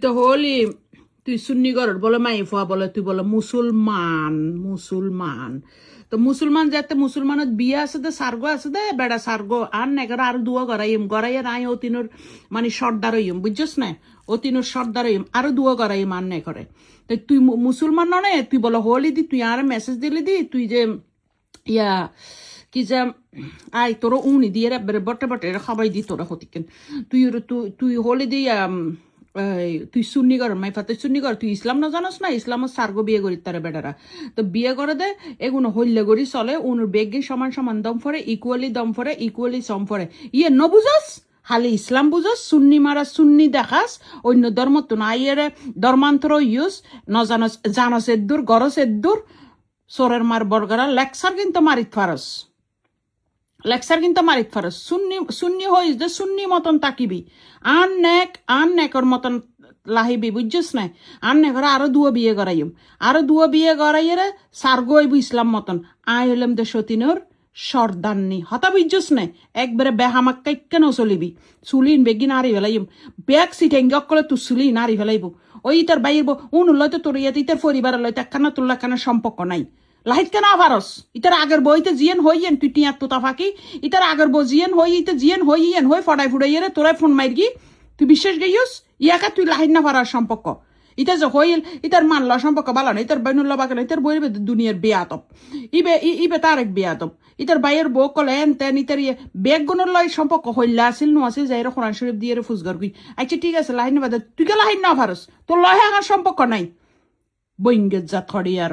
তো হলি তুই সুন্নি ঘরের বলে মাইফা বলে তুই বলে মুসলমান তো মুসলমান যাতে মুসলমানের বিয়ে আছে দে সার্গো আছে দে বেড়া সার্গো আর নেগার আর দুয়া গড়াইয়া নাই ও তিনোর মানে সর্দার হইম বুঝছস না ও তিনোর সর্দার হইম আরো দুয়া গড়াইম আর নে করে তো তুই মুসলমান ননে তুই বলে হলি দি তুই আর মেসেজ দিলি দি তুই যে ইয়া কি যে আই তোরা উনি দিয়ে বটে বটে খাবাই দি তোরা হতিকেন তুই তুই হলি দি তুই সুন্নি কর মাইফা তুই সুন্নি কর তুই ইসলাম না জানোস না ইসলামের সার্গো বিয়ে করি তারা বেটারা তো বিয়ে করে দে এগুলো হইলে গড়ি চলে উনুর বেগে সমান সমান দম ফরে ইকুয়ালি দম ফরে ইকুয়ালি সম ফরে ইয়ে ন বুঝাস হালি ইসলাম বুঝাস সুন্নি মারা সুন্নি দেখাস অন্য ধর্ম তো না ইয়ে ধর্মান্তর ইউস ন জানস এদ্দুর গরস এদ্দুর সোরের মার বর্গরা লেকচার কিন্তু মারিত ফারস সুন্নি হইস যে সুন্নি মতন তাকিবি আন নেকর মতন লাহিবি বুঝছিস না আন নেকর আরো দুয়া বিয়ে গড়াইয়ে সার্গো হইব ইসলাম মতন আয় হইলাম দে সতীনর সর্দান্নি হতা বুঝছিস না একবারে বেহামাক কেন চলিবি চুলিন বেগিন আরি ফেলাইম ব্যাগ সিট এঙ্গকলে তুই চুলিন আরি ফেলাইব ওই তার বাইর লইতে তোর ইয়াতে ইতার পরিবারের লইতে একখানা তোর একখানা সম্পর্ক নাই লাহিত কেন আভারস ইতার আগের বইতে জিয়েন হইয়েন তুই টিয়ার তোতা ফাঁকি ইতার আগের বই জিয়েন হইয়েন হই ফটাই ফুটাইয়ে তোরাই ফোন মাইরগি তুই বিশ্বাস গেইস ইয়াকা তুই লাহিত না পারার সম্পর্ক ইটা যে হইল ইতার মানলা সম্পর্ক ভালো না ইতার বাইনুল্লাহ বাগান ইতার বইয়ের দুনিয়ার বেয়াতব ইবে তার এক বেয়াতব ইতার বাইয়ের বউ কলে এন তেন ইতার বেগ গুণের লয় সম্পর্ক হইলা আসিল নো আসিল যাই কোরআন শরীফ দিয়ে ফুসগার গুই আচ্ছা ঠিক আছে লাহিন বাদে তুই কে লাহিন না পারস তোর লয় আগার সম্পর্ক নাই বইঙ্গের যা থড়ি আর